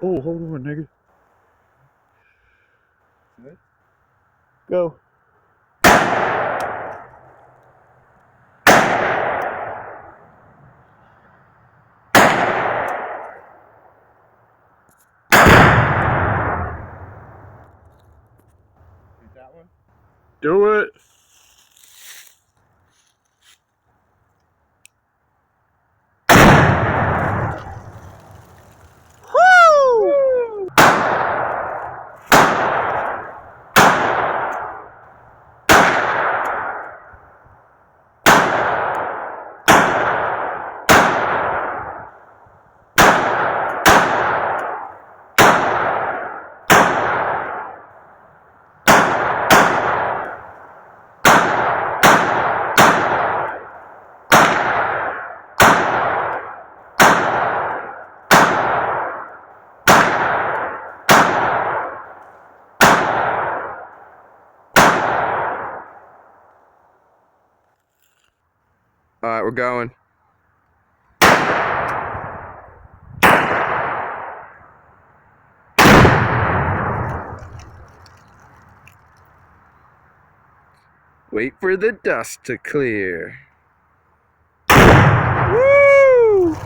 Oh, hold on, nigga. Good. Go. Hit that one. Do it. Woo! All right, we're going. Wait for the dust to clear. Woo!